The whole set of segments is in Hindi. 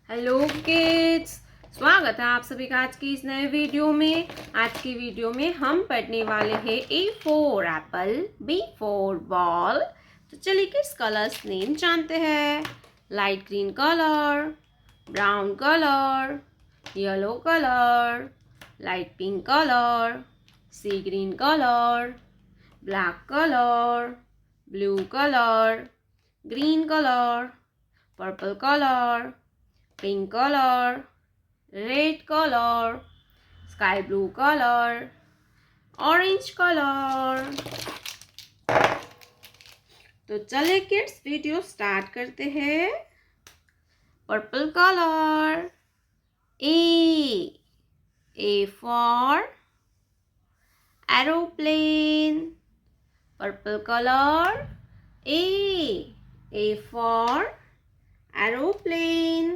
हेलो किड्स, स्वागत है आप सभी का आज की इस नए वीडियो में। आज की वीडियो में हम पढ़ने वाले हैं A for apple, B for ball. तो चलिए किड्स कलर्स नेम जानते हैं। Light green colour, brown colour, yellow colour, light pink colour, sea green colour, black colour, blue colour, green colour, purple colour, pink color, red color, sky blue color, orange color। तो चले किड्स वीडियो स्टार्ट करते हैं। Purple colour, A for aeroplane। Purple colour, A for aeroplane।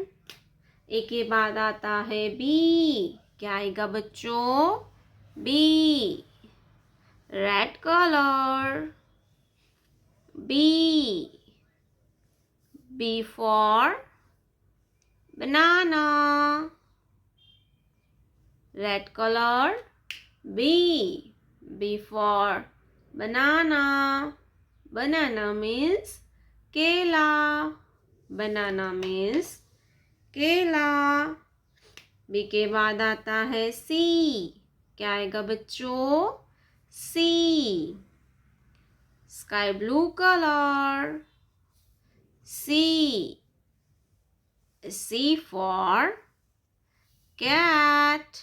A के बाद आता है बी। क्या आएगा बच्चों? B, red colour, B, B for banana. Red colour, B for banana. Banana means केला। बनाना मीन्स केला। बी के बाद आता है सी। क्या आएगा बच्चों? C, sky blue colour. C for cat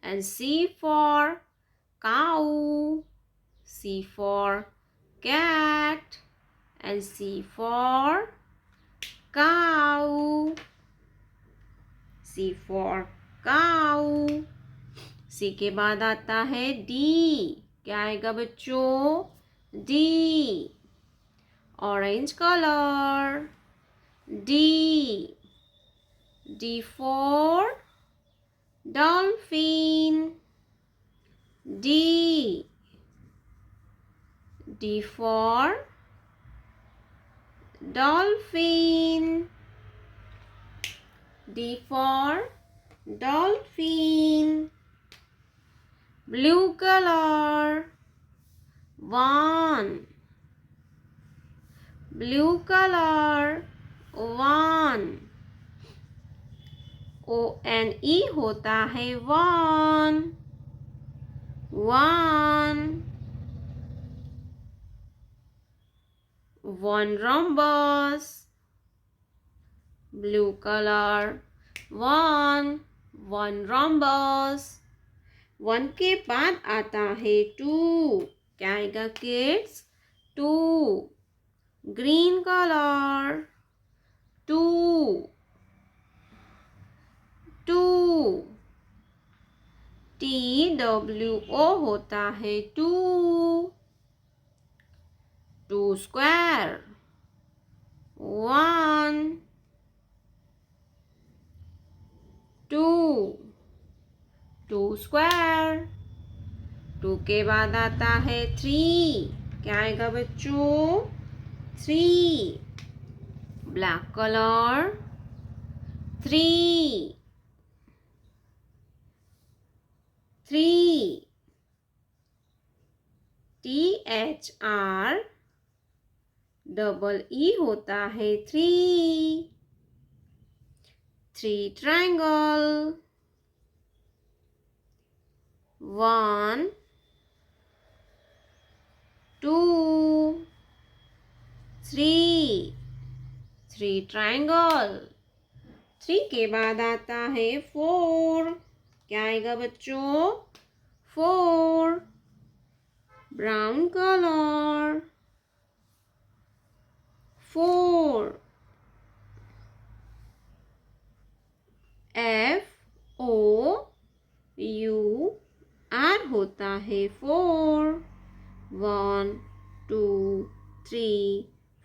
and C for cow. C for cat and C for cow. C for cow. C के बाद आता है डी। क्या आएगा बच्चों? D, orange colour. D for dolphin. D for dolphin. D for dolphin. Blue color, one. Blue color, one. O-N-E होता है one. One rhombus. Blue color, one rhombus। One के बाद आता है टू। क्या आएगा kids? Two, green colour. Two, TWO होता है two. Two square, one. Two square. Two के बाद आता है थ्री। क्या आएगा बच्चों? Three, black colour. Three, THREE होता है three. Three triangle, one, two, three triangle. Three के बाद आता है फोर। क्या आएगा बच्चों? Four, brown colour. Four, FOUR होता है four. One, two, three,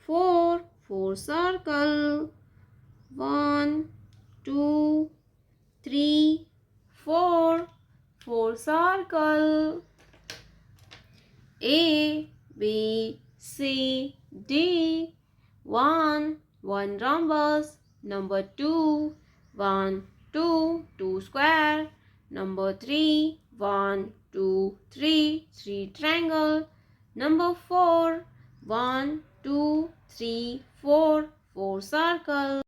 four circle. One, two, three, four circle. ABCD, one rhombus, number two, 1, 2, 2 square. Number 3, 1, 2, 3, 3 triangle. Number 4, 1, 2, 3, 4, 4 circle.